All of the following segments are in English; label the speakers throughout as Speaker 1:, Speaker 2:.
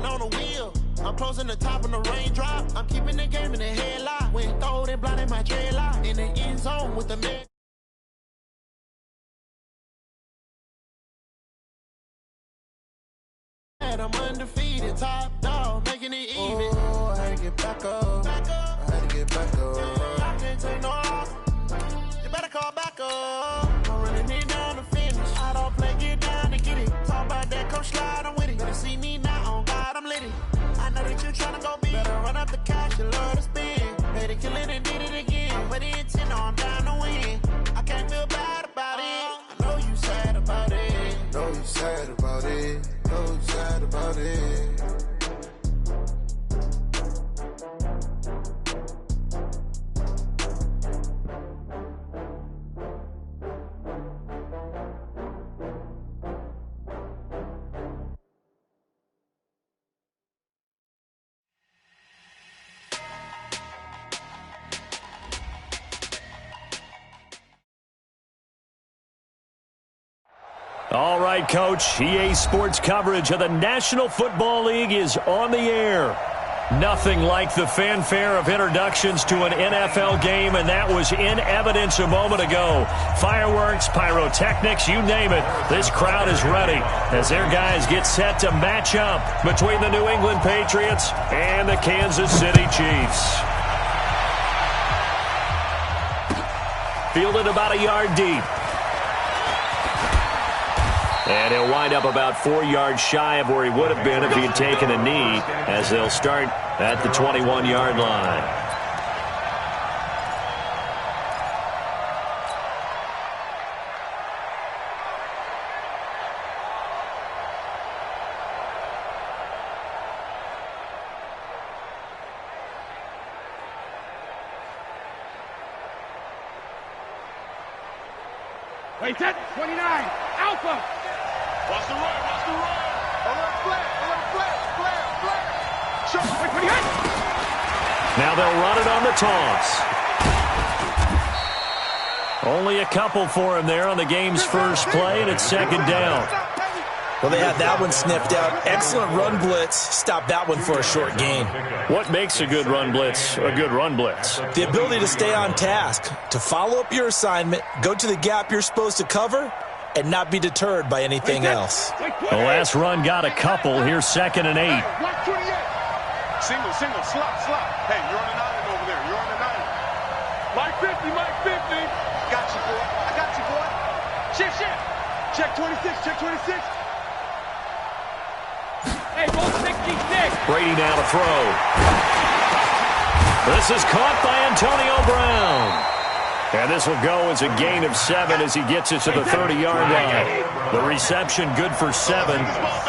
Speaker 1: hand on the wheel. I'm closing the top on the raindrop. I'm keeping the game in the headlock. When throwed and blinded my dreadlock. In the end zone with the man. I'm undefeated, top dog, making it even. Oh, I had to get back up. I had to get back up. I can't take no loss. You better call back up. I'm running it down to finish. I don't play, get down to get it. Talk about that, come slide, I'm with it. Better see me now, on God, I'm lit it. I know that you tryna go big. Better run up the cash, you love to spend. Made it, kill it, and did it again. But the intent, no, I'm down to win. I can't feel bad about it. I know you sad about it. Know you sad about it. Know you sad about it.
Speaker 2: All right, Coach. EA Sports coverage of the National Football League is on the air. Nothing like the fanfare of introductions to an NFL game, and that was in evidence a moment ago. Fireworks, pyrotechnics, you name it. This crowd is ready as their guys get set to match up between the New England Patriots and the Kansas City Chiefs. Fielded about a yard deep. And he'll wind up about 4 yards shy of where he would have been if he had taken a knee, as they'll start at the 21-yard line.
Speaker 3: Wait, set, 29, Alpha. Watch the run, watch the run. Alert flare. Show, wait, 28.
Speaker 2: Now they'll run it on the toss. Only a couple for him there on the game's first play, and it's second down.
Speaker 4: Well, they had that one sniffed out. Excellent run blitz. Stop that one for a short gain.
Speaker 2: What makes a good run blitz a good run blitz?
Speaker 4: The ability to stay on task, to follow up your assignment, go to the gap you're supposed to cover, and not be deterred by anything else.
Speaker 2: The last run got a couple. Here's 2nd and 8.
Speaker 3: Single, slot. Hey, you're on an island over there. You're on an island. Mike 50. Got you, boy. I got you, boy. Shift. Check 26. Hey, roll 66.
Speaker 2: Brady now to throw. This is caught by Antonio Brown. And this will go as a gain of 7 as he gets it to the 30-yard line. The reception good for 7.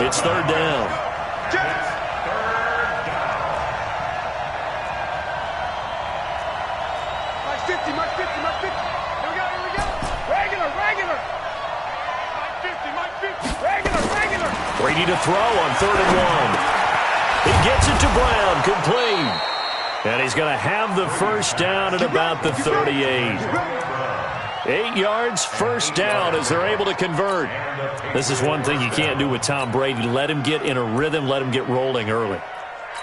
Speaker 2: It's third down.
Speaker 3: Mike 50. Here we go. Regular. Mike 50. Regular.
Speaker 2: Brady to throw on 3rd and 1. He gets it to Brown, complete. And he's going to have the first down at about the 38. 8 yards, first down as they're able to convert. This is one thing you can't do with Tom Brady. Let him get in a rhythm, let him get rolling early.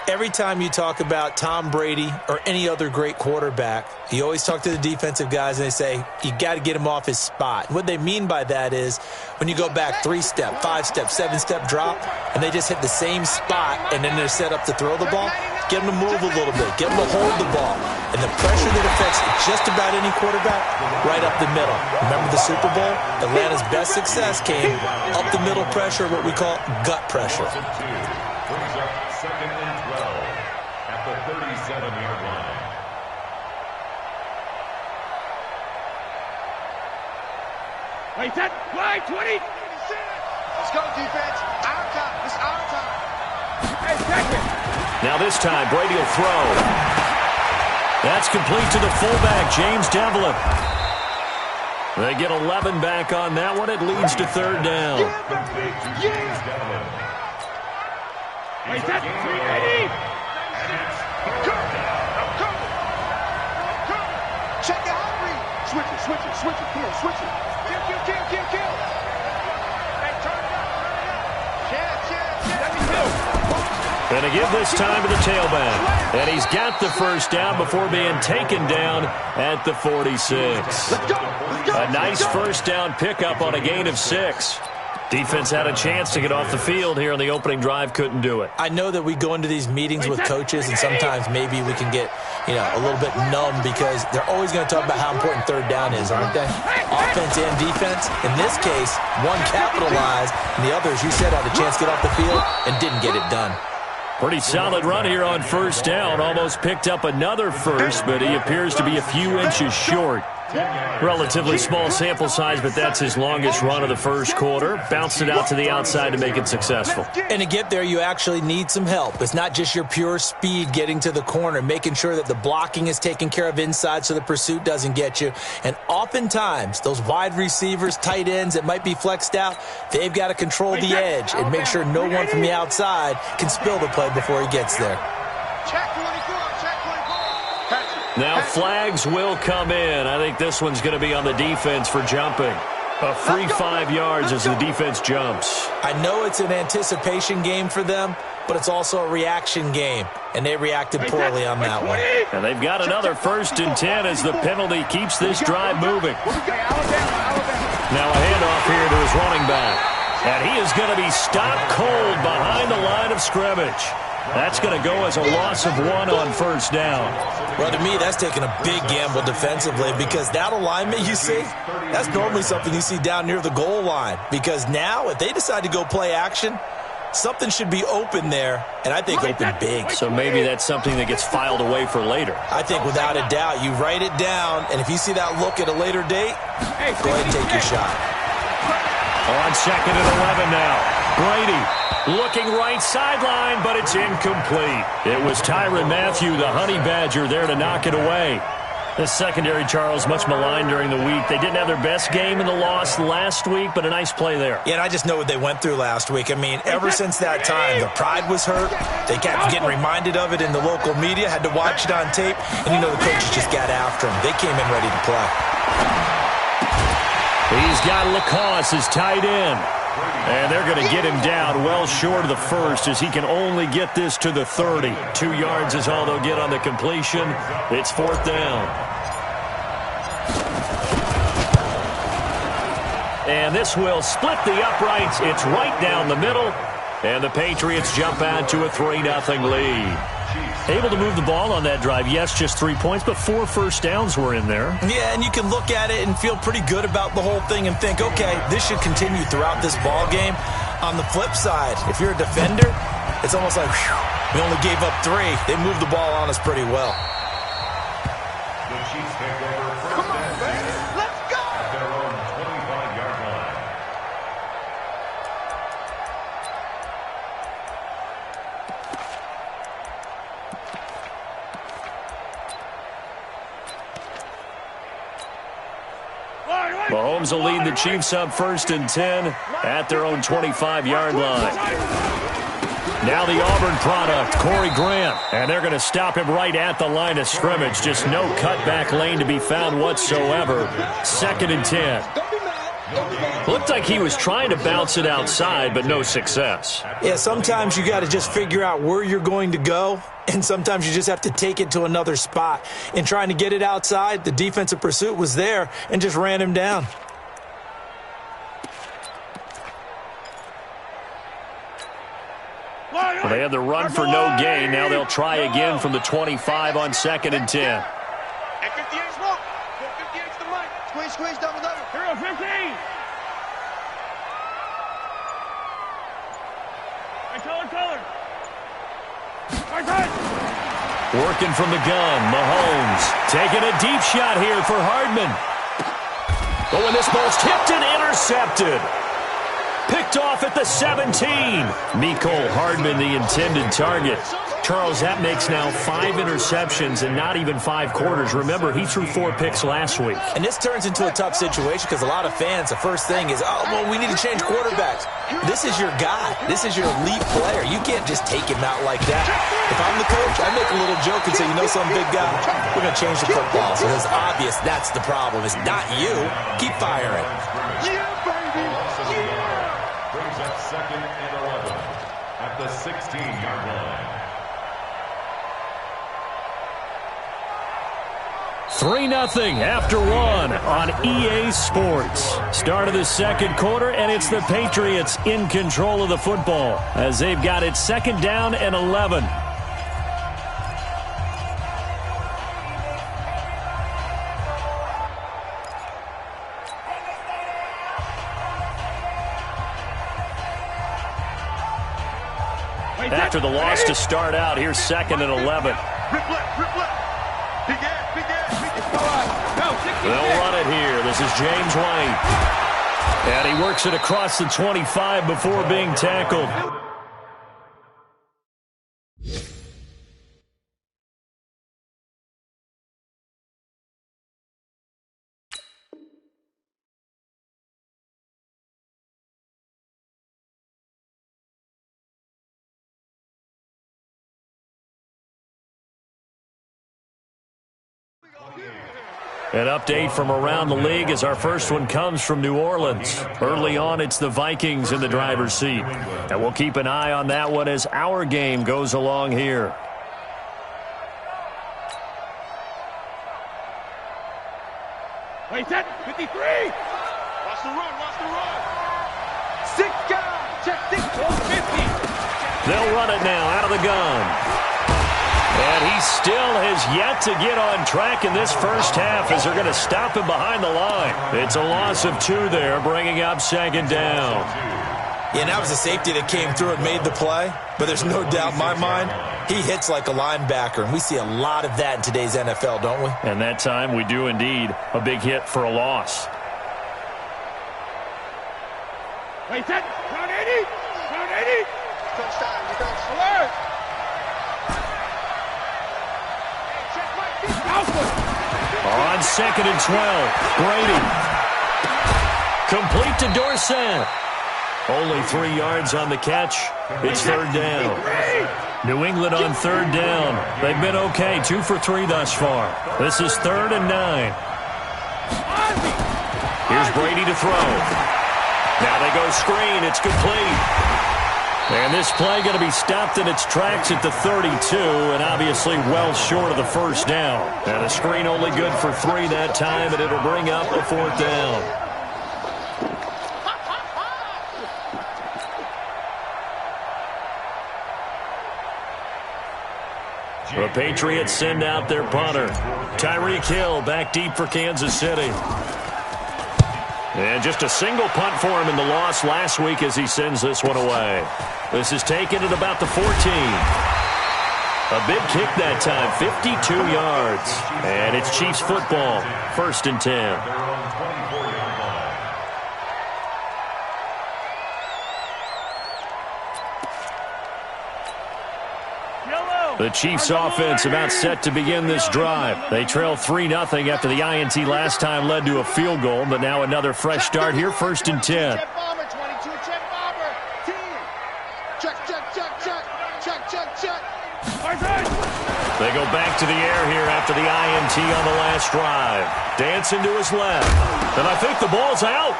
Speaker 4: Every time you talk about Tom Brady or any other great quarterback, you always talk to the defensive guys and they say, you got to get him off his spot. What they mean by that is when you go back 3-step, 5-step, 7-step drop, and they just hit the same spot and then they're set up to throw the ball, get them to move a little bit, get them to hold the ball. And the pressure that affects just about any quarterback, right up the middle. Remember the Super Bowl? Atlanta's best success came up the middle pressure, what we call gut pressure.
Speaker 5: Second and 12 at the 37-yard line.
Speaker 3: Wait, set, play, 20. Let's go, defense. Our time. It's our time. Hey, second.
Speaker 2: Now this time, Brady will throw. That's complete to the fullback, James Devlin. They get 11 back on that one. It leads to third down.
Speaker 3: Wait, set, 380. Check it out, Reed. Switch it. Come on, switch it. Kill. Hey, turn it up. Let me kill.
Speaker 2: And to give this time to the tailback. And he's got the first down before being taken down at the 46. A nice first down pickup on a gain of 6. Defense had a chance to get off the field here on the opening drive, couldn't do it.
Speaker 4: I know that we go into these meetings with coaches, and sometimes maybe we can get, a little bit numb because they're always going to talk about how important third down is, aren't they? Offense and defense. In this case, one capitalized, and the other, as you said, had a chance to get off the field and didn't get it done.
Speaker 2: Pretty solid run here on first down. Almost picked up another first, but he appears to be a few inches short. Relatively small sample size, but that's his longest run of the first quarter. Bounced it out to the outside to make it successful.
Speaker 4: And to get there, you actually need some help. It's not just your pure speed getting to the corner, making sure that the blocking is taken care of inside so the pursuit doesn't get you. And oftentimes, those wide receivers, tight ends that might be flexed out, they've got to control the edge and make sure no one from the outside can spill the play before he gets there.
Speaker 2: Now flags will come in. I think this one's going to be on the defense for jumping. A free 5 yards as the defense jumps.
Speaker 4: I know it's an anticipation game for them, but it's also a reaction game, and they reacted poorly on that one.
Speaker 2: And they've got another 1st and 10 as the penalty keeps this drive moving. Now a handoff here to his running back. And he is going to be stopped cold behind the line of scrimmage. That's going to go as a loss of 1 on first down.
Speaker 4: Well, to me, that's taking a big gamble defensively because that alignment you see, that's normally something you see down near the goal line. Because now, if they decide to go play action, something should be open there, and I think open big.
Speaker 2: So maybe that's something that gets filed away for later.
Speaker 4: I think without a doubt, you write it down, and if you see that look at a later date, go ahead and take your shot.
Speaker 2: On 2nd and 11 now. Brady looking right sideline, but it's incomplete. It was Tyrann Mathieu, the Honey Badger, there to knock it away. The secondary, Charles, much maligned during the week. They didn't have their best game in the loss last week, but a nice play there.
Speaker 4: Yeah, and I just know what they went through last week. I mean, ever since that time, their pride was hurt. They kept getting reminded of it in the local media, had to watch it on tape, and the coaches just got after them. They came in ready to play.
Speaker 2: He's got Lacoste as tight end. And they're going to get him down well short of the first as he can only get this to the 30. 2 yards is all they'll get on the completion. It's 4th down. And this will split the uprights. It's right down the middle. And the Patriots jump out to a 3-0 lead. Able to move the ball on that drive. Yes, just 3 points, but 4 first downs were in there.
Speaker 4: Yeah, and you can look at it and feel pretty good about the whole thing and think, okay, this should continue throughout this ball game. On the flip side, if you're a defender, it's almost like, whew, we only gave up 3. They moved the ball on us pretty well.
Speaker 5: The Chiefs take over first and 10. Let's go! At their own 25-yard line.
Speaker 2: Mahomes will lead the Chiefs up 1st and 10 at their own 25-yard line. Now the Auburn product, Corey Grant. And they're going to stop him right at the line of scrimmage. Just no cutback lane to be found whatsoever. 2nd and 10. Looked like he was trying to bounce it outside, but no success.
Speaker 4: Yeah, sometimes you got to just figure out where you're going to go, and sometimes you just have to take it to another spot. In trying to get it outside, the defensive pursuit was there and just ran him down.
Speaker 2: Well, they had the run for no gain. Now they'll try again from the 25 on 2nd and 10.
Speaker 3: Squeeze, double. Here on 15. Color.
Speaker 2: Working from the gun, Mahomes taking a deep shot here for Hardman. Oh, and this ball's tipped and intercepted. Picked off at the 17. Mecole Hardman, the intended target. Charles, that makes now 5 interceptions and not even 5 quarters. Remember, he threw 4 picks last week.
Speaker 4: And this turns into a tough situation because a lot of fans, the first thing is, oh, well, we need to change quarterbacks. This is your guy. This is your elite player. You can't just take him out like that. If I'm the coach, I make a little joke and say, some big guy, we're going to change the football. So it's obvious that's the problem. It's not you. Keep firing.
Speaker 5: Yeah, baby. Yeah. Brings up 2nd and 11 at at the 16-yard line.
Speaker 2: 3-0 after one on EA Sports. Start of the second quarter, and it's the Patriots in control of the football as they've got it 2nd down and 11. After the loss to start out, here's 2nd and 11. They'll run it here. This is James White. And he works it across the 25 before being tackled. An update from around the league as our first one comes from New Orleans. Early on, it's the Vikings in the driver's seat. And we'll keep an eye on that one as our game goes along here.
Speaker 3: Wait, 10, 53. Watch the run, watch the run. 6 guys, check 6, 50.
Speaker 2: They'll run it now out of the gun. And he still has yet to get on track in this first half as they're going to stop him behind the line. It's a loss of 2 there, bringing up 2nd down.
Speaker 4: Yeah, and that was a safety that came through and made the play. But there's no doubt in my mind, he hits like a linebacker. And we see a lot of that in today's NFL, don't we?
Speaker 2: And that time we do indeed. A big hit for a loss.
Speaker 3: Wait, 10, round 80, round 80. Touchdown, you got alert.
Speaker 2: On 2nd and 12, Brady. Complete to Dorsett. Only 3 yards on the catch. It's 3rd down. New England on 3rd down. They've been okay, 2 for 3 thus far. This is 3rd and 9. Here's Brady to throw. Now they go screen. It's complete. And this play going to be stopped in its tracks at the 32, and obviously well short of the first down. And a screen only good for 3 that time, and it'll bring up a 4th down. The Patriots send out their punter. Tyreek Hill back deep for Kansas City. And just a single punt for him in the loss last week as he sends this one away. This is taken at about the 14. A big kick that time, 52 yards. And it's Chiefs football, 1st and 10. The Chiefs offense about set to begin this drive. They trail 3-0 after the INT last time led to a field goal, but now another fresh start here, 1st and 10.
Speaker 3: Check bomber, 22, check bomber, 10. Check, check, check, check, check, check, check.
Speaker 2: They go back to the air here after the INT on the last drive. Dancing to his left. And I think the ball's out.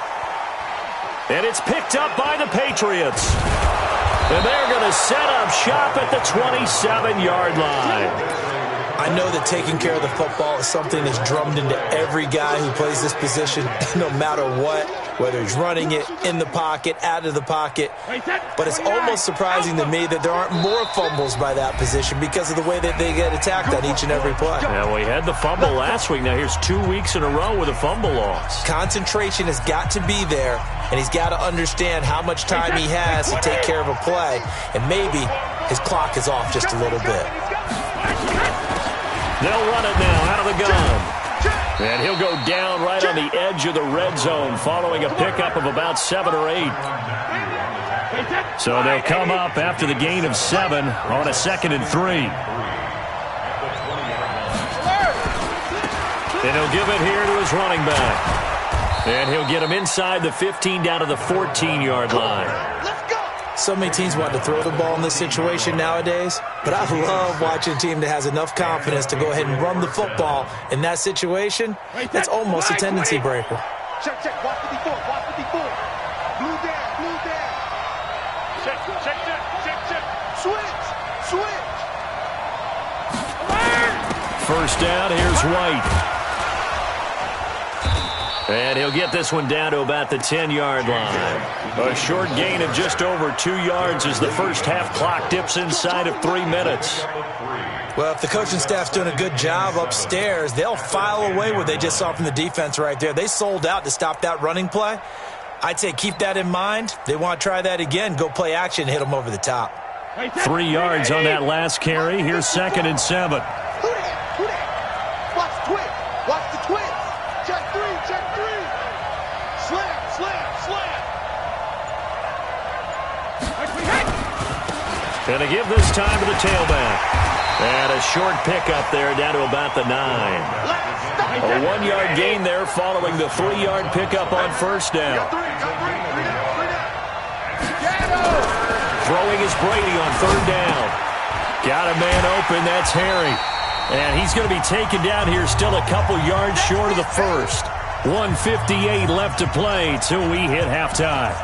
Speaker 2: And it's picked up by the Patriots. And they're going to set up shop at the 27-yard line.
Speaker 4: I know that taking care of the football is something that's drummed into every guy who plays this position, no matter what, whether he's running it, in the pocket, out of the pocket. But it's almost surprising to me that there aren't more fumbles by that position because of the way that they get attacked on each and every play.
Speaker 2: Yeah, we had the fumble last week. Now here's 2 weeks in a row with a fumble loss.
Speaker 4: Concentration has got to be there, and he's got to understand how much time he has to take care of a play, and maybe his clock is off just a little bit.
Speaker 2: They'll run it now out of the gun. And he'll go down right on the edge of the red zone following a pickup of about 7 or 8. So they'll come up after the gain of 7 on a 2nd and 3. And he'll give it here to his running back. And he'll get him inside the 15 down to the 14-yard line.
Speaker 4: So many teams want to throw the ball in this situation nowadays, but I love watching a team that has enough confidence to go ahead and run the football in that situation. That's almost a tendency breaker.
Speaker 3: Check, check, watch 54, watch 54. Blue down, blue down. Check, check, check, check, check. switch.
Speaker 2: First down, here's White. And he'll get this one down to about the 10-yard line. A short gain of just over 2 yards as the first half clock dips inside of 3 minutes.
Speaker 4: Well, if the coaching staff's doing a good job upstairs, they'll file away what they just saw from the defense right there. They sold out to stop that running play. I'd say keep that in mind. They want to try that again. Go play action, hit them over the top.
Speaker 2: 3 yards on that last carry. Here's 2nd and 7.
Speaker 3: Who that? Watch the twist. Watch the twist. Check three. Slam.
Speaker 2: Gonna give this time to the tailback. And a short pickup there down to about the 9. A 1-yard gain there following the 3-yard pickup on first down. Throwing is Brady on 3rd down. Got a man open, that's Harry. And he's going to be taken down here still a couple yards short of the first. 1:58 left to play till we hit halftime.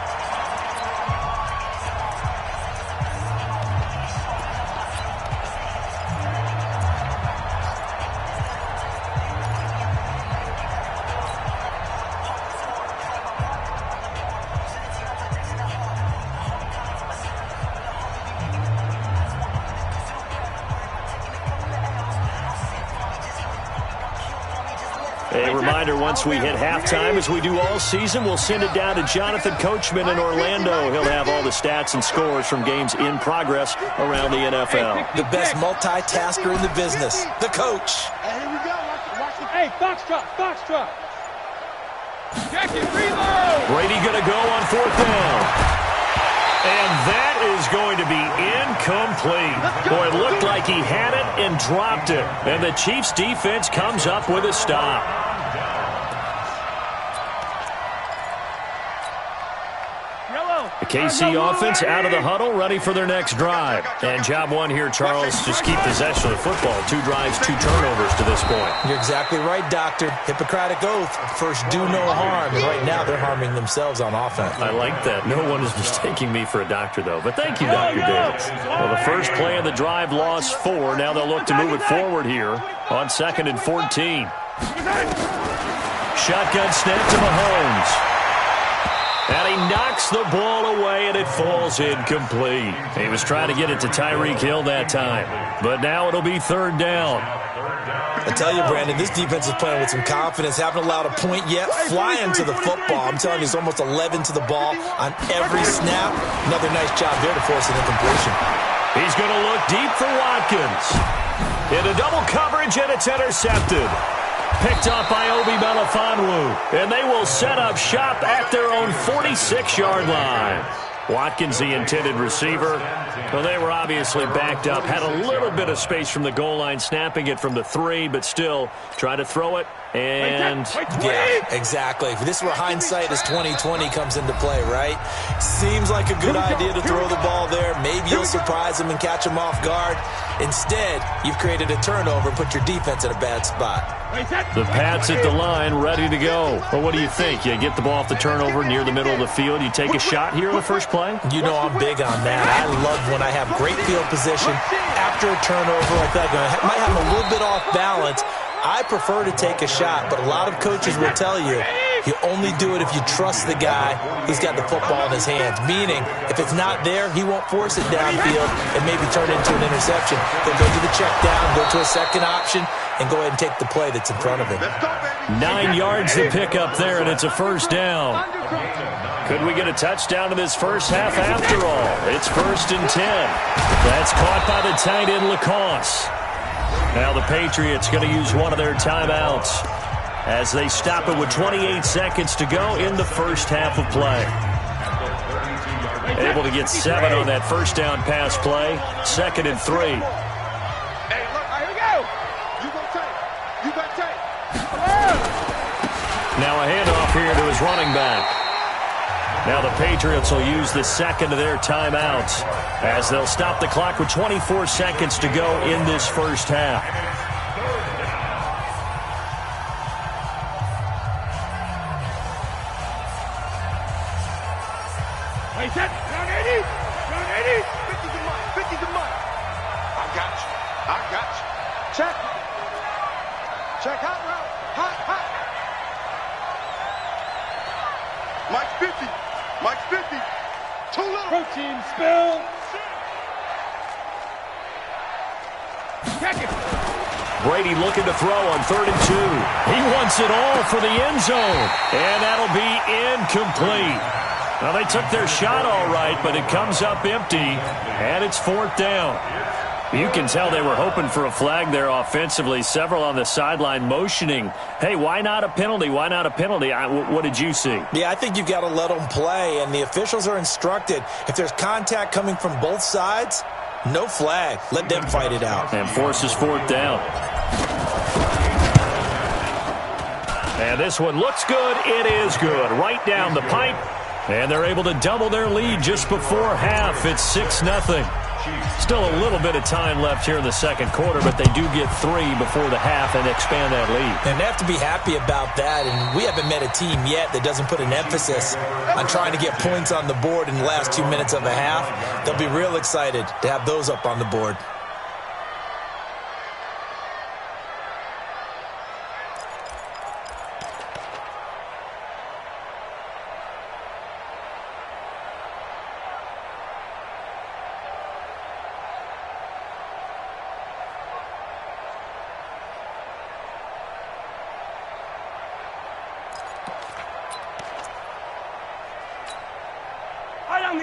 Speaker 2: A reminder, once we hit halftime, as we do all season, we'll send it down to Jonathan Coachman in Orlando. He'll have all the stats and scores from games in progress around the NFL.
Speaker 4: The best multitasker in the business, the coach.
Speaker 3: Hey, here we go. Watch the.
Speaker 6: Hey, Foxtrot. Jackie, reload.
Speaker 2: Brady going to go on 4th down. And that is going to be incomplete. Boy, it looked like he had it and dropped it. And the Chiefs defense comes up with a stop. The KC offense out of the huddle, ready for their next drive. And job one here, Charles, just keep possession of the football. 2 drives, 2 turnovers to this point.
Speaker 4: You're exactly right, Doctor. Hippocratic oath. First, do no harm. And right now, they're harming themselves on offense.
Speaker 2: I like that. No one is mistaking me for a doctor, though. But thank you, Dr. Davis. Well, the first play of the drive lost 4. Now they'll look to move it forward here on 2nd and 14. Shotgun snap to Mahomes. And he knocks the ball away, and it falls incomplete. He was trying to get it to Tyreek Hill that time. But now it'll be 3rd down.
Speaker 4: I tell you, Brandon, this defense is playing with some confidence. Haven't allowed a point yet. Flying to the football. I'm telling you, it's almost 11 to the ball on every snap. Another nice job there to force an incompletion.
Speaker 2: He's going to look deep for Watkins. Into double coverage, and it's intercepted. Picked up by Obi Melifonwu. And they will set up shop at their own 46-yard line. Watkins, the intended receiver. Well, they were obviously backed up. Had a little bit of space from the goal line, snapping it from the 3, but still try to throw it. And
Speaker 4: yeah, exactly. This is where hindsight is 20/20 comes into play, right? Seems like a good idea to throw the ball there. Maybe you'll surprise him and catch him off guard. Instead, you've created a turnover and put your defense in a bad spot.
Speaker 2: The Pats at the line, ready to go. Well, what do you think? You get the ball off the turnover near the middle of the field. You take a shot here in the first play?
Speaker 4: You know I'm big on that. I love when I have great field position. After a turnover like that, I might have a little bit off balance. I prefer to take a shot, but a lot of coaches will tell you only do it if you trust the guy who's got the football in his hands. Meaning, if it's not there, he won't force it downfield and maybe turn it into an interception. He'll go to the check down, go to a second option, and go ahead and take the play that's in front of him.
Speaker 2: 9 yards to pick up there, and it's a first down. Could we get a touchdown in this first half after all? It's 1st and 10. That's caught by the tight end, Lacoste. Now the Patriots going to use one of their timeouts as they stop it with 28 seconds to go in the first half of play. Able to get 7 on that first down pass play. 2nd and 3.
Speaker 3: Hey, look, here we go. You go tight. You got tight.
Speaker 2: Now a handoff here to his running back. Now the Patriots will use the second of their timeouts as they'll stop the clock with 24 seconds to go in this first half.
Speaker 3: Hey, set. Round 80. 50's a month. Check hot route. Hot. Mike's 50. Mike's 50. Too little.
Speaker 6: Protein spill. Check it.
Speaker 2: Brady looking to throw on 3rd and 2. He wants it all for the end zone. And that'll be incomplete. Now, they took their shot all right, but it comes up empty, and it's 4th down. You can tell they were hoping for a flag there offensively. Several on the sideline motioning, hey, why not a penalty? Why not a penalty? What did you see?
Speaker 4: Yeah, I think you've got to let them play, and the officials are instructed. If there's contact coming from both sides, no flag. Let them fight it out.
Speaker 2: And forces 4th down. And this one looks good. It is good. Right down the pipe. And they're able to double their lead just before half. It's 6-0. Still a little bit of time left here in the second quarter, but they do get 3 before the half and expand that lead.
Speaker 4: And they have to be happy about that. And we haven't met a team yet that doesn't put an emphasis on trying to get points on the board in the last 2 minutes of a half. They'll be real excited to have those up on the board.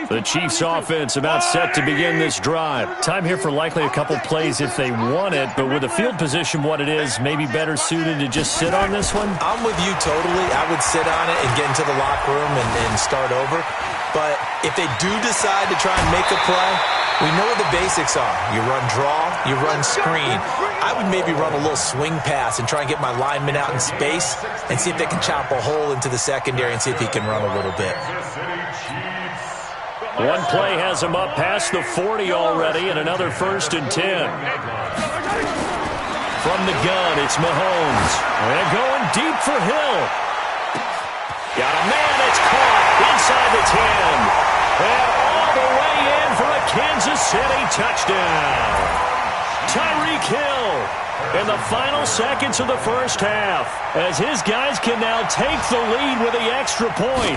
Speaker 2: The Chiefs offense about set to begin this drive. Time here for likely a couple plays if they want it, but with the field position what it is, maybe better suited to just sit on this one?
Speaker 4: I'm with you totally. I would sit on it and get into the locker room and start over. But if they do decide to try and make a play, we know what the basics are. You run draw, you run screen. I would maybe run a little swing pass and try and get my lineman out in space and see if they can chop a hole into the secondary and see if he can run a little bit.
Speaker 2: One play has him up past the 40 already, and another 1st and 10. From the gun, it's Mahomes. And going deep for Hill. Got a man, it's caught inside the 10. And all the way in for a Kansas City touchdown. Tyreek Hill in the final seconds of the first half, as his guys can now take the lead with the extra point.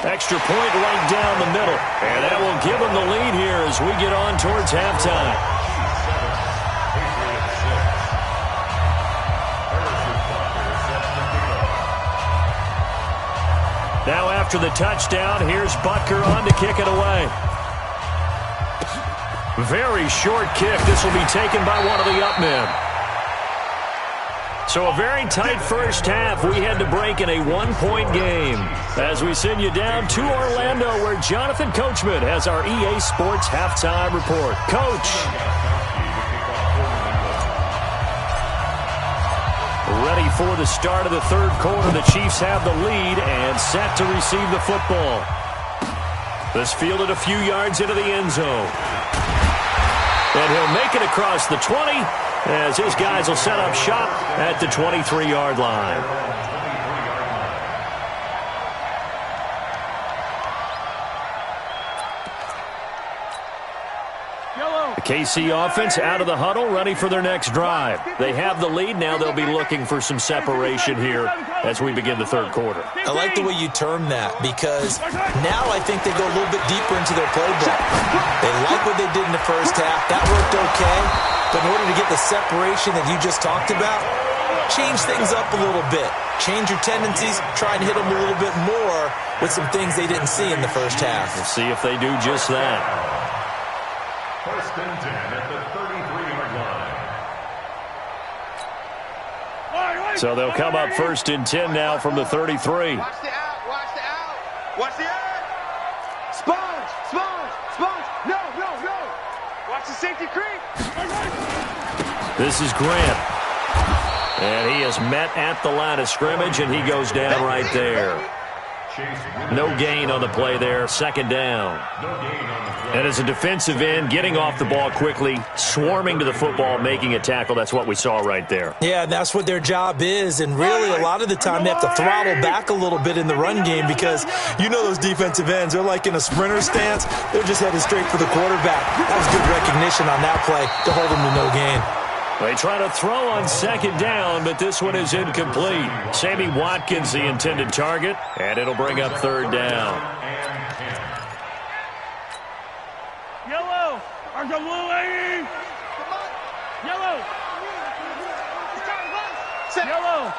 Speaker 2: Extra point right down the middle. And that will give them the lead here as we get on towards halftime. Now after the touchdown, here's Butker on to kick it away. Very short kick. This will be taken by one of the up men. So a very tight first half. We had to break in a one-point game as we send you down to Orlando, where Jonathan Coachman has our EA Sports halftime report. Coach. Ready for the start of the third quarter. The Chiefs have the lead and set to receive the football. This fielded a few yards into the end zone. And he'll make it across the 20 as his guys will set up shop at the 23-yard line. The KC offense out of the huddle, ready for their next drive. They have the lead. Now they'll be looking for some separation here as we begin the third quarter.
Speaker 4: I like the way you term that, because now I think they go a little bit deeper into their playbook. They like what they did in the first half. That worked okay. But in order to get the separation that you just talked about, change things up a little bit. Change your tendencies. Try and hit them a little bit more with some things they didn't see in the first half.
Speaker 2: We'll see if they do just that.
Speaker 5: 1st and 10 at the 33-yard line.
Speaker 2: So they'll come up 1st and 10 now from the 33.
Speaker 3: Watch the out, watch the out, watch the out. Sponge, sponge, sponge. No. Watch the safety creep.
Speaker 2: This is Grant. And he is met at the line of scrimmage, and he goes down right there. No gain on the play there. 2nd down. And as a defensive end, getting off the ball quickly, swarming to the football, making a tackle. That's what we saw right there.
Speaker 4: Yeah, and that's what their job is. And really, a lot of the time, they have to throttle back a little bit in the run game, because you know those defensive ends, they're like in a sprinter stance. They're just headed straight for the quarterback. That was good recognition on that play to hold them to no gain.
Speaker 2: They try to throw on second down, but this one is incomplete. Sammy Watkins, the intended target, and it'll bring up third down.
Speaker 6: Yellow! Are the blue lady? Yellow! Yellow!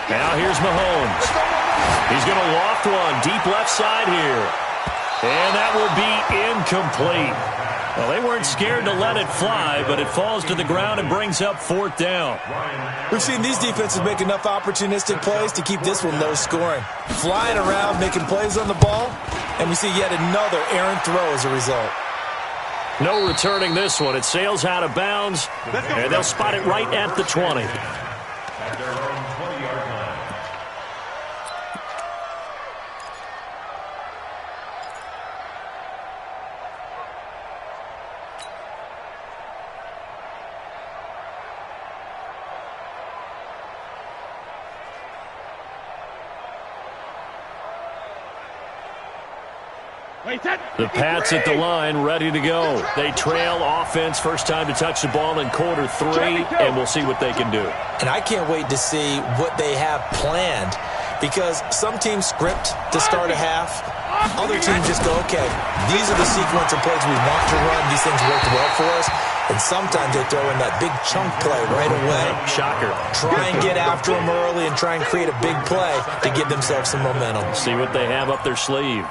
Speaker 2: Now here's Mahomes. He's going to loft one deep left side here. And that will be incomplete. Well, they weren't scared to let it fly, but it falls to the ground and brings up fourth down.
Speaker 4: We've seen these defenses make enough opportunistic plays to keep this one low scoring. Flying around, making plays on the ball, and we see yet another errant throw as a result.
Speaker 2: No returning this one. It sails out of bounds, and they'll spot it right at the 20.
Speaker 5: At their own 20-yard line.
Speaker 2: The Pats at the line, ready to go. They trail offense, first time to touch the ball in quarter 3, and we'll see what they can do.
Speaker 4: And I can't wait to see what they have planned, because some teams script to start a half. Other teams just go, okay, these are the sequence of plays we want to run. These things worked well for us. And sometimes they throw in that big chunk play right away.
Speaker 2: Shocker.
Speaker 4: Try and get after them early and try and create a big play to give themselves some momentum.
Speaker 2: See what they have up their sleeve.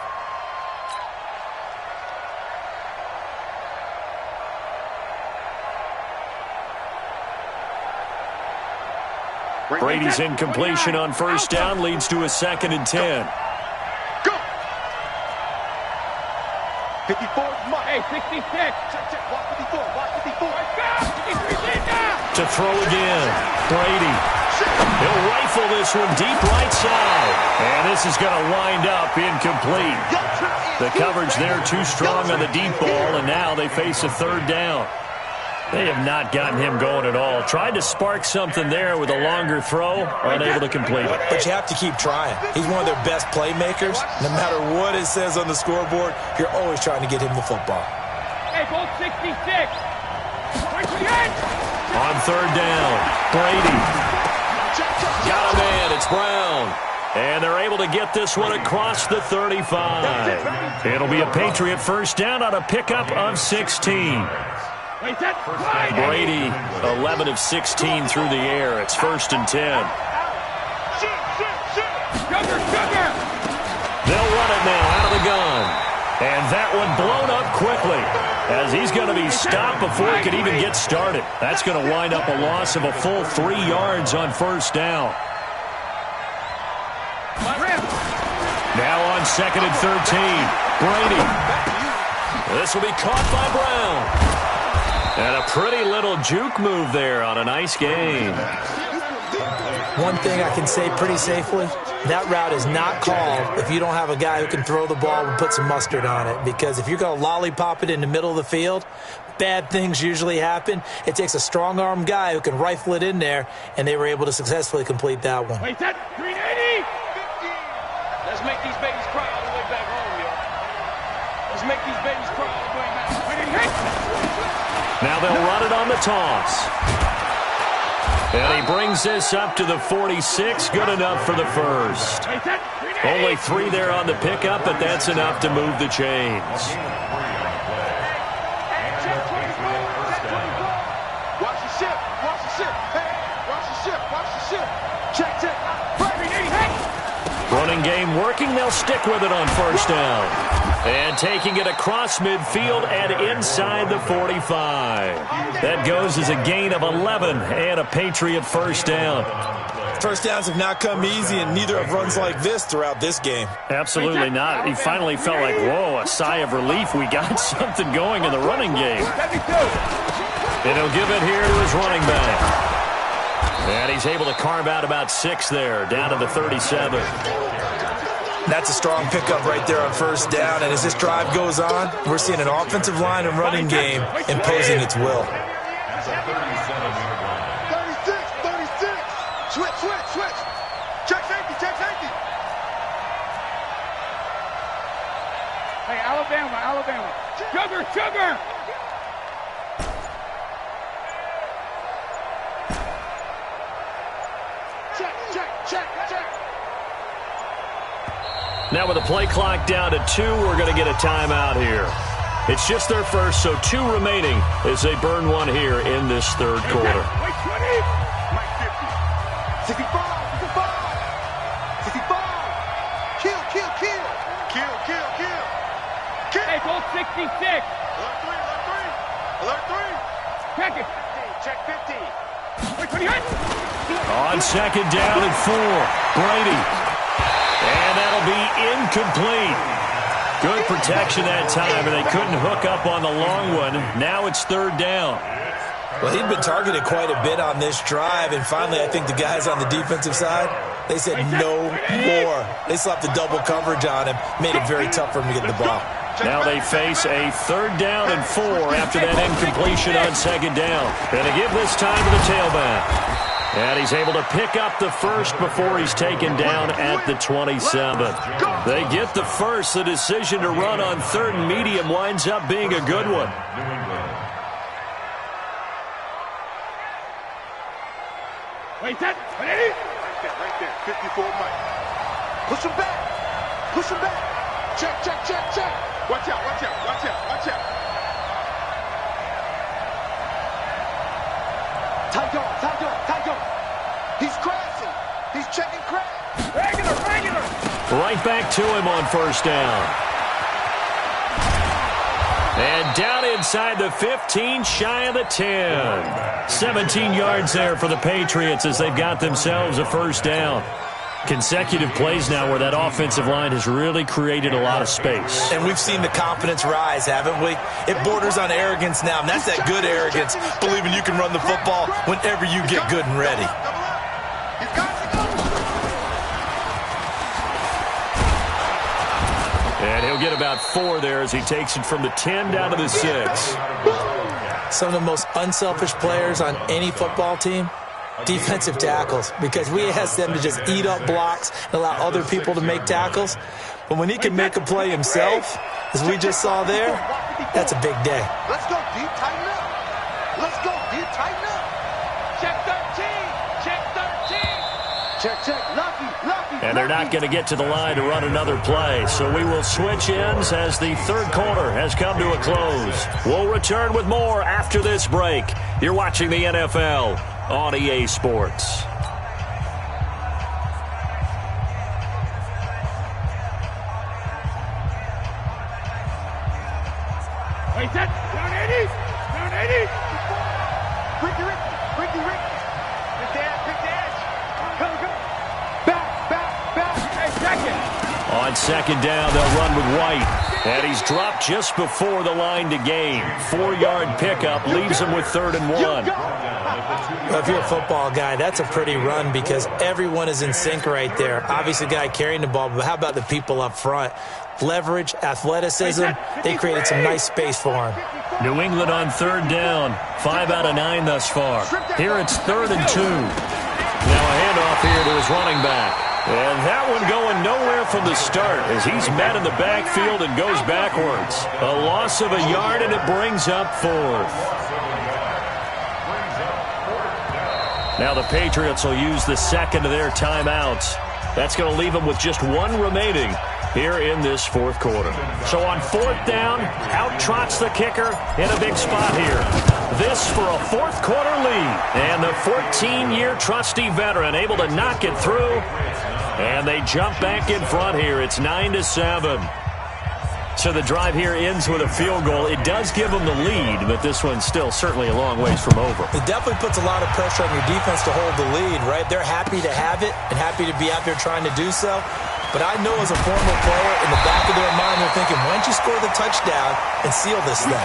Speaker 2: Brady's incompletion on first down leads to a 2nd and 10.
Speaker 3: Go! 54, hey, 66. Check, watch 54, watch 54.
Speaker 2: To throw again, Brady. He'll rifle this one deep right side. And this is going to wind up incomplete. The coverage there too strong on the deep ball, and now they face a 3rd down. They have not gotten him going at all. Tried to spark something there with a longer throw, unable to complete it.
Speaker 4: But you have to keep trying. He's one of their best playmakers. No matter what it says on the scoreboard, you're always trying to get him the football.
Speaker 6: Hey, goal 66.
Speaker 2: On 3rd down, Brady. Got a man, it's Brown. And they're able to get this one across the 35. It'll be a Patriot first down on a pickup of 16. Brady, 11 of 16 through the air. It's 1st and 10. They'll run it now out of the gun. And that one blown up quickly, as he's going to be stopped before he could even get started. That's going to wind up a loss of a full 3 yards on first down. Now on 2nd and 13, Brady. This will be caught by Brown. And a pretty little juke move there on a nice gain.
Speaker 4: One thing I can say pretty safely, that route is not called if you don't have a guy who can throw the ball and put some mustard on it. Because if you're going to lollipop it in the middle of the field, bad things usually happen. It takes a strong-arm guy who can rifle it in there, and they were able to successfully complete that one.
Speaker 6: Wait, that 380! Let's make these babies cry all the way back home, yo. Let's make these babies cry all the way back home.
Speaker 2: Now they'll run it on the toss. And he brings this up to the 46. Good enough for the first. Only 3 there on the pickup, but that's enough to move the chains.
Speaker 3: Watch the ship, watch the ship. Hey, watch the ship, watch the ship. Check, check.
Speaker 2: Running game working. They'll stick with it on first down. And taking it across midfield and inside the 45. That goes as a gain of 11 and a Patriot first down.
Speaker 4: First downs have not come easy, and neither have runs like this throughout this game.
Speaker 2: Absolutely not. He finally felt like, whoa, a sigh of relief. We got something going in the running game. And he'll give it here to his running back. And he's able to carve out about 6 there, down to the 37.
Speaker 4: That's a strong pickup right there on first down. And as this drive goes on, we're seeing an offensive line and running game imposing its will.
Speaker 3: 36. Switch. Check safety.
Speaker 6: Hey, Alabama. Sugar. Check.
Speaker 2: Now with the play clock down to 2, we're going to get a timeout here. It's just their first, so 2 remaining as they burn one here in this third quarter.
Speaker 3: Mike 50. 65. Kill.
Speaker 6: Hey, goal 66.
Speaker 3: Alert 3.
Speaker 6: Check it.
Speaker 3: Check 50.
Speaker 6: Wait, 28.
Speaker 2: On second down and 4, Brady. And that'll be incomplete. Good protection that time, and they couldn't hook up on the long one. Now it's third down.
Speaker 4: Well, he'd been targeted quite a bit on this drive, and finally I think the guys on the defensive side, they said no more. They slapped the double coverage on him, made it very tough for him to get the ball.
Speaker 2: Now they face a third down and 4 after that incompletion on second down. And they give this time to the tailback. And he's able to pick up the first before he's taken down at the 27. They get the first. The decision to run on third and medium winds up being a good one.
Speaker 6: Wait, that. Ready?
Speaker 3: Right there. 54 Mike. Push him back. Check. Watch out. Tight on. He's crashing. He's checking crash.
Speaker 6: Regular.
Speaker 2: Right back to him on first down. And down inside the 15, shy of the 10. 17 yards there for the Patriots as they've got themselves a first down. Consecutive plays now where that offensive line has really created a lot of space.
Speaker 4: And we've seen the confidence rise, haven't we? It borders on arrogance now, and that's that good arrogance, believing you can run the football whenever you get good and ready.
Speaker 2: And he'll get about 4 there as he takes it from the 10 down to the 6.
Speaker 4: Some of the most unselfish players on any football team, defensive tackles, because we ask them to just eat up blocks and allow other people to make tackles. But when he can make a play himself, as we just saw there, that's a big day.
Speaker 3: Let's go deep, tighten up. Check. Lucky.
Speaker 2: And they're not going to get to the line to run another play. So we will switch ends as the third quarter has come to a close. We'll return with more after this break. You're watching the NFL on EA Sports.
Speaker 6: Wait, that. Down 80.
Speaker 3: Ricky. Pick the edge. Go. Back.
Speaker 6: Hey, second.
Speaker 2: On second down, they'll run with White. And he's dropped just before the line to gain. 4-yard pickup leaves him with 3rd and 1.
Speaker 4: Well, if you're a football guy, that's a pretty run because everyone is in sync right there. Obviously, the guy carrying the ball, but how about the people up front? Leverage, athleticism, they created some nice space for him.
Speaker 2: New England on 3rd down. 5 out of 9 thus far. Here it's 3rd and 2. Now a handoff here to his running back. And that one going nowhere from the start as he's met in the backfield and goes backwards. A loss of a yard, and it brings up 4th. Now the Patriots will use the second of their timeouts. That's going to leave them with just 1 remaining here in this 4th quarter. So on 4th down, out trots the kicker in a big spot here. This for a 4th quarter lead. And the 14-year trusty veteran able to knock it through. And they jump back in front here. It's 9-7. So the drive here ends with a field goal. It does give them the lead, but this one's still certainly a long ways from over.
Speaker 4: It definitely puts a lot of pressure on your defense to hold the lead, right? They're happy to have it and happy to be out there trying to do so. But I know as a former player, in the back of their mind, they're thinking, why don't you score the touchdown and seal this thing?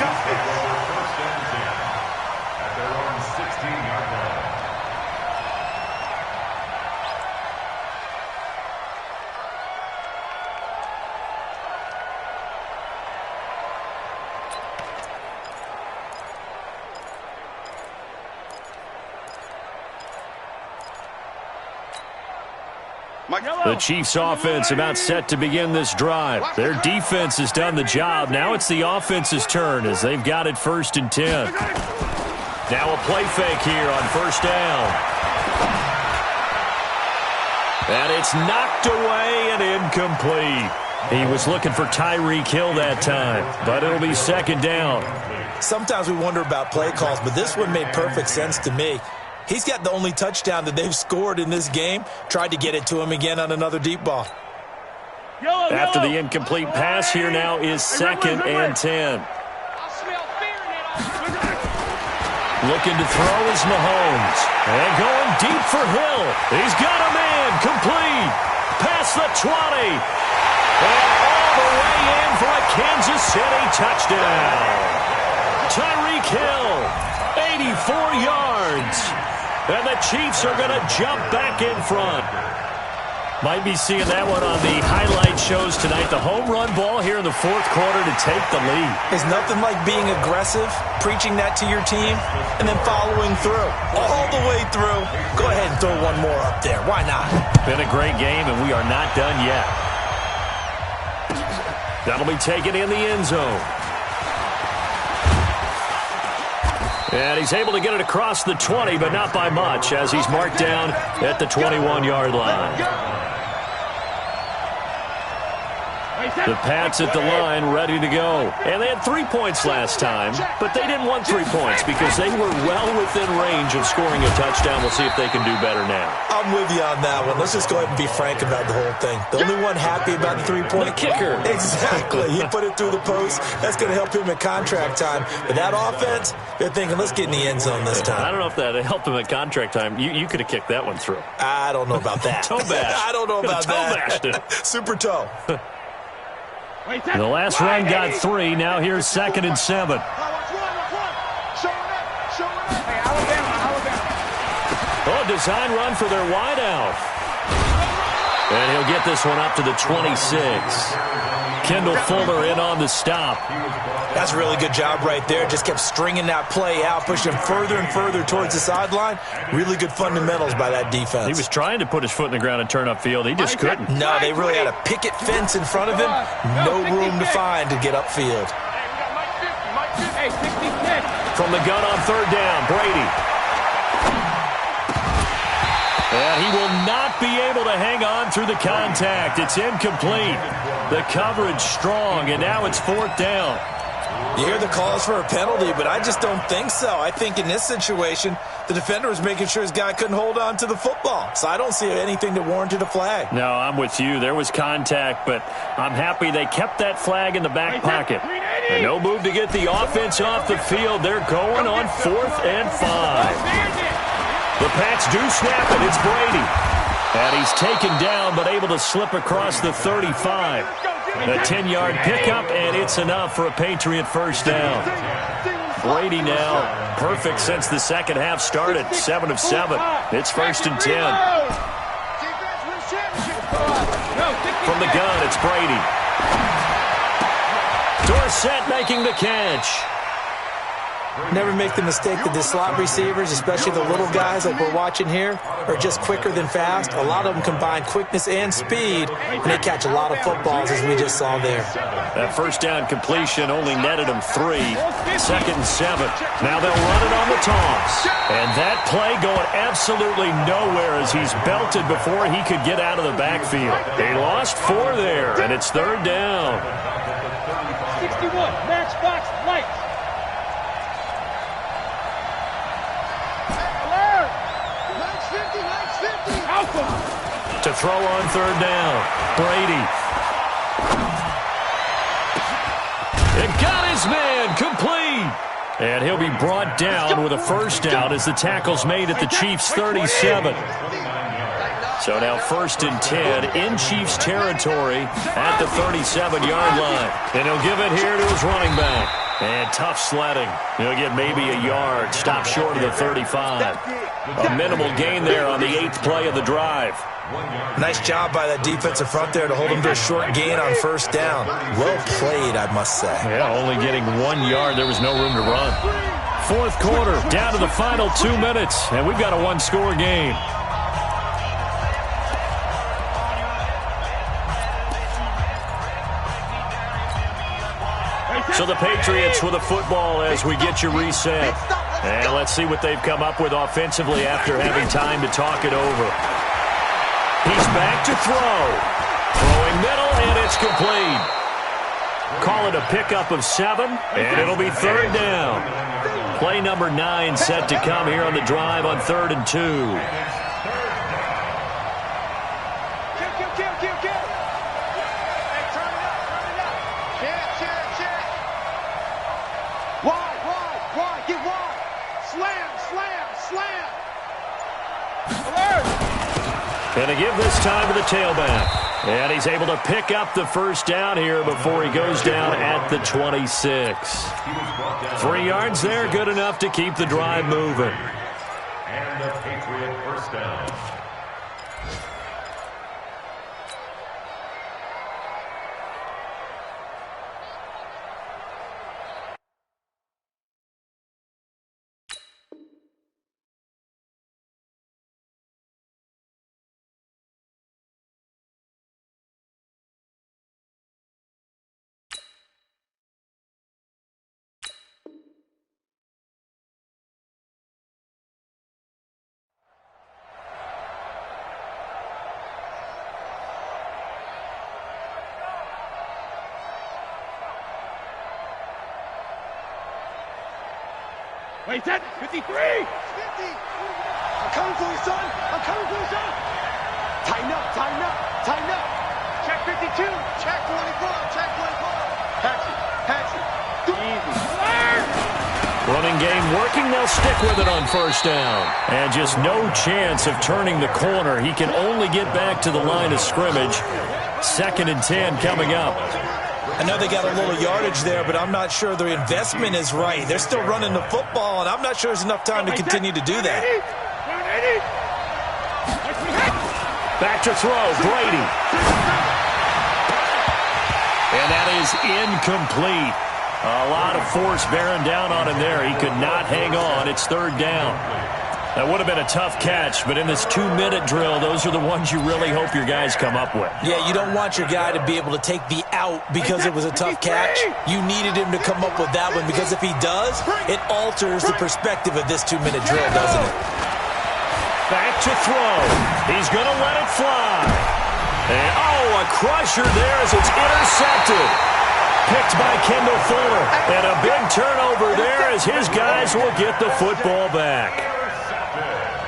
Speaker 2: The Chiefs offense about set to begin this drive. Their defense has done the job. Now it's the offense's turn as they've got it 1st and 10. Now a play fake here on 1st down. And it's knocked away and incomplete. He was looking for Tyreek Hill that time, but it'll be 2nd down.
Speaker 4: Sometimes we wonder about play calls, but this one made perfect sense to me. He's got the only touchdown that they've scored in this game. Tried to get it to him again on another deep ball.
Speaker 2: After the incomplete pass, here now is 2nd and 10. Looking to throw is Mahomes. And going deep for Hill. He's got a man. Complete. Past the 20. And all the way in for a Kansas City touchdown. Tyreek Hill, 84 yards. And the Chiefs are going to jump back in front. Might be seeing that one on the highlight shows tonight. The home run ball here in the 4th quarter to take the lead.
Speaker 4: There's nothing like being aggressive, preaching that to your team, and then following through. All the way through. Go ahead and throw one more up there. Why not?
Speaker 2: Been a great game, and we are not done yet. That'll be taken in the end zone. And he's able to get it across the 20, but not by much, as he's marked down at the 21-yard line. The Pats at the line, ready to go. And they had 3 points last time, but they didn't want 3 points because they were well within range of scoring a touchdown. We'll see if they can do better now.
Speaker 4: I'm with you on that one. Let's just go ahead and be frank about the whole thing. The only one happy about the 3-point
Speaker 2: kicker.
Speaker 4: Exactly. He put it through the post. That's going to help him at contract time. But that offense, they're thinking, let's get in the end zone this time.
Speaker 2: I don't know if that helped him at contract time. You could have kicked that one through.
Speaker 4: I don't know about that.
Speaker 2: Toe bash.
Speaker 4: I don't know about that.
Speaker 2: Toe bashed it.
Speaker 4: Super toe.
Speaker 2: The last run got 3. Now here's 2nd and 7. Oh, design run for their wideout. And he'll get this one up to the 26. Kendall Fuller in on the stop.
Speaker 4: That's a really good job right there. Just kept stringing that play out, pushing him further and further towards the sideline. Really good fundamentals by that defense.
Speaker 2: He was trying to put his foot in the ground and turn upfield. He just couldn't.
Speaker 4: No, they really had a picket fence in front of him. No room to find to get upfield.
Speaker 2: From the gun on 3rd down, Brady. And he will not be able to hang on through the contact. It's incomplete. The coverage strong, and now it's 4th down.
Speaker 4: You hear the calls for a penalty, but I just don't think so. I think in this situation, the defender was making sure his guy couldn't hold on to the football. So I don't see anything that warranted a flag.
Speaker 2: No, I'm with you. There was contact, but I'm happy they kept that flag in the back pocket. And no move to get the offense off the field. They're going on 4th and 5. The Pats do snap it. It's Brady. And he's taken down, but able to slip across the 35. A 10-yard pickup, and it's enough for a Patriot 1st down. Brady now perfect since the second half started. 7 of 7. It's 1st and 10. From the gun, it's Brady. Dorsett making the catch.
Speaker 4: Never make the mistake that the slot receivers, especially the little guys like we're watching here, are just quicker than fast. A lot of them combine quickness and speed, and they catch a lot of footballs, as we just saw there.
Speaker 2: That 1st down completion only netted them 3. 2nd and 7. Now they'll run it on the toss. And that play going absolutely nowhere as he's belted before he could get out of the backfield. They lost 4 there, and it's 3rd down.
Speaker 6: 61, Matchbox Lights.
Speaker 2: To throw on 3rd down, Brady. It got his man, complete. And he'll be brought down with a 1st down as the tackle's made at the Chiefs' 37. So now 1st and 10 in Chiefs territory at the 37-yard line. And he'll give it here to his running back. And tough sledding. He'll get maybe a yard, stop short of the 35. A minimal gain there on the 8th play of the drive.
Speaker 4: Nice job by that defensive front there to hold him to a short gain on 1st down. Well played, I must say.
Speaker 2: Yeah, only getting 1 yard. There was no room to run. 4th quarter, down to the final 2 minutes, and we've got a 1-score game. So the Patriots with a football as we get you reset. And let's see what they've come up with offensively after having time to talk it over. He's back to throw. Throwing middle, and it's complete. Call it a pickup of 7, and it'll be 3rd down. Play number 9 set to come here on the drive on 3rd and 2.
Speaker 6: Wide, get wide. Slam.
Speaker 2: And to give this time to the tailback. And he's able to pick up the first down here before he goes down at the 26. 3 yards there, good enough to keep the drive moving.
Speaker 5: And a Patriot first down.
Speaker 6: Wait, that 53! 50! I'm coming for you, son! I'm coming for you, son! Tighten up! Check 52! Check 24! Check 24! Patch it! Easy!
Speaker 2: Running game working, they'll stick with it on first down. And just no chance of turning the corner. He can only get back to the line of scrimmage. 2nd and 10 coming up.
Speaker 4: I know they got a little yardage there, but I'm not sure the investment is right. They're still running the football, and I'm not sure there's enough time to continue to do that.
Speaker 2: Back to throw, Brady. And that is incomplete. A lot of force bearing down on him there. He could not hang on. It's 3rd down. That would have been a tough catch, but in this 2-minute drill, those are the ones you really hope your guys come up with.
Speaker 4: Yeah, you don't want your guy to be able to take the out because it was a tough catch. You needed him to come up with that one because if he does, it alters the perspective of this 2-minute drill, doesn't it?
Speaker 2: Back to throw. He's going to let it fly. And, a crusher there as it's intercepted. Picked by Kendall Fuller. And a big turnover there as his guys will get the football back.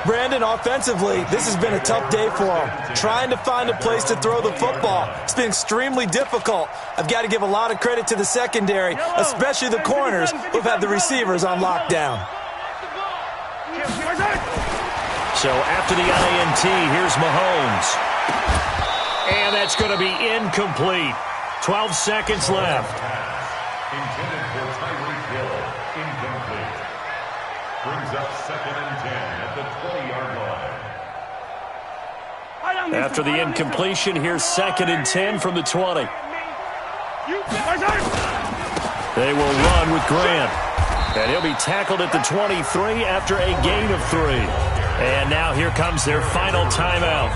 Speaker 4: Brandon, offensively, this has been a tough day for him. Trying to find a place to throw the football. It's been extremely difficult. I've got to give a lot of credit to the secondary, especially the corners who've had the receivers on lockdown.
Speaker 2: So after the INT, here's Mahomes. And that's going to be incomplete. 12 seconds left.
Speaker 5: Intended for Tyreek Hill. Incomplete. Brings up 2nd and 10 at the 20-yard line.
Speaker 2: After the incompletion, here's 2nd and 10 from the 20. They will run with Grant. And he'll be tackled at the 23 after a gain of 3. And now here comes their final timeout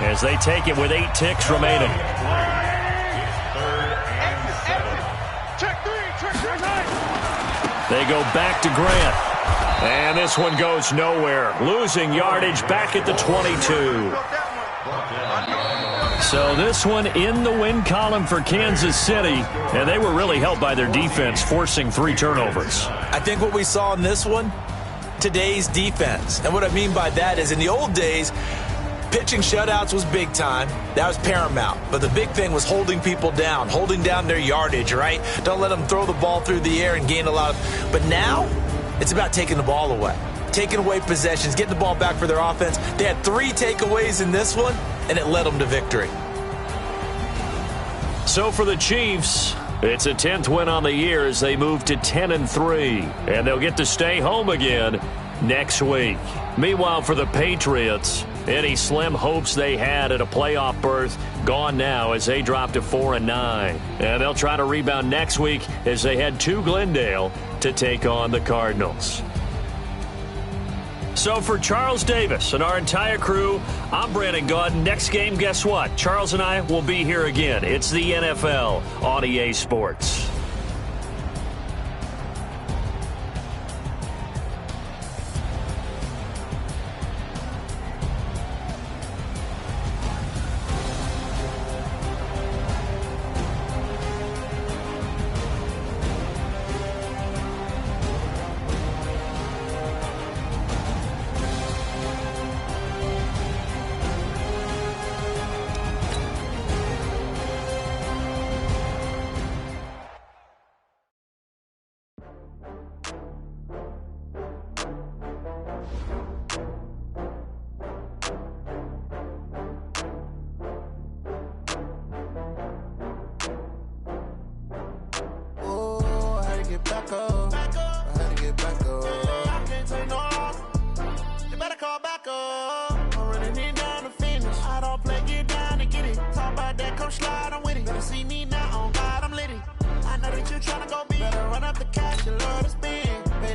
Speaker 2: as they take it with 8 ticks remaining. They go back to Grant. And this one goes nowhere. Losing yardage back at the 22. So this one in the win column for Kansas City. And they were really helped by their defense, forcing 3 turnovers.
Speaker 4: I think what we saw in this one, today's defense. And what I mean by that is in the old days, pitching shutouts was big time. That was paramount. But the big thing was holding people down, holding down their yardage, right? Don't let them throw the ball through the air and gain a lot of... But now, it's about taking the ball away. Taking away possessions, getting the ball back for their offense. They had 3 takeaways in this one, and it led them to victory.
Speaker 2: So for the Chiefs, it's a 10th win on the year as they move to 10-3. And they'll get to stay home again next week. Meanwhile, for the Patriots, any slim hopes they had at a playoff berth gone now as they drop to 4-9. And they'll try to rebound next week as they head to Glendale to take on the Cardinals. So for Charles Davis and our entire crew, I'm Brandon Gaudin. Next game, guess what? Charles and I will be here again. It's the NFL on EA Sports.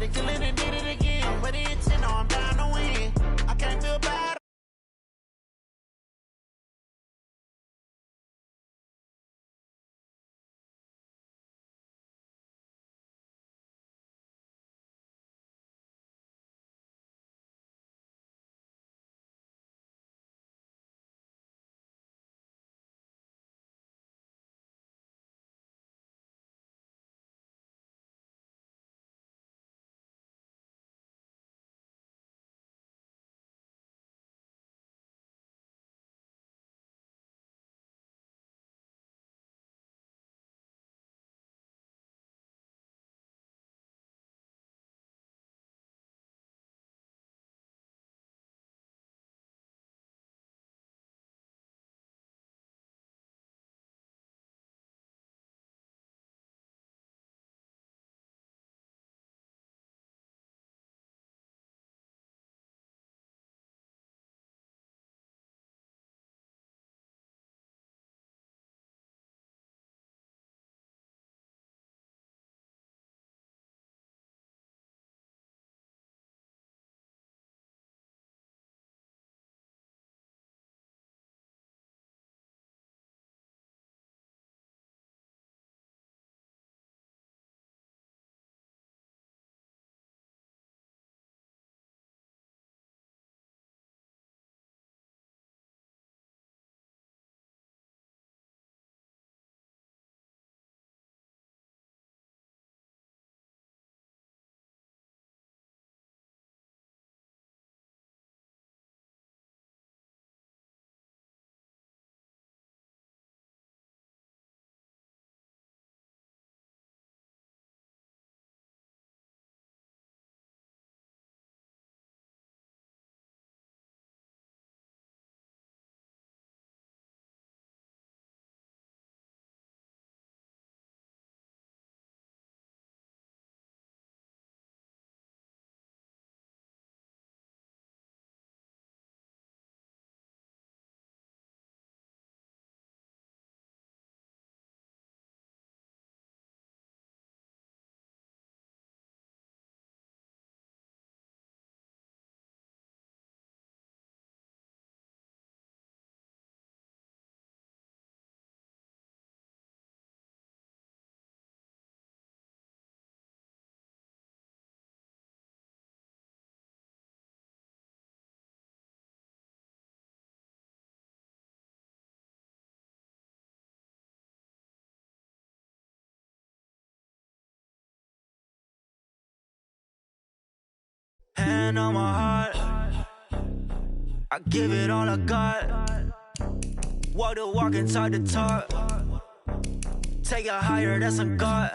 Speaker 1: to kill it and did it again. But it's in, I'm down to win. I can't feel bad.
Speaker 7: Hand on my heart, I give it all I got. Walk the walk and talk the talk. Take it higher, that's a God.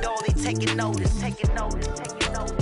Speaker 7: Only taking notice, taking notice, taking notice.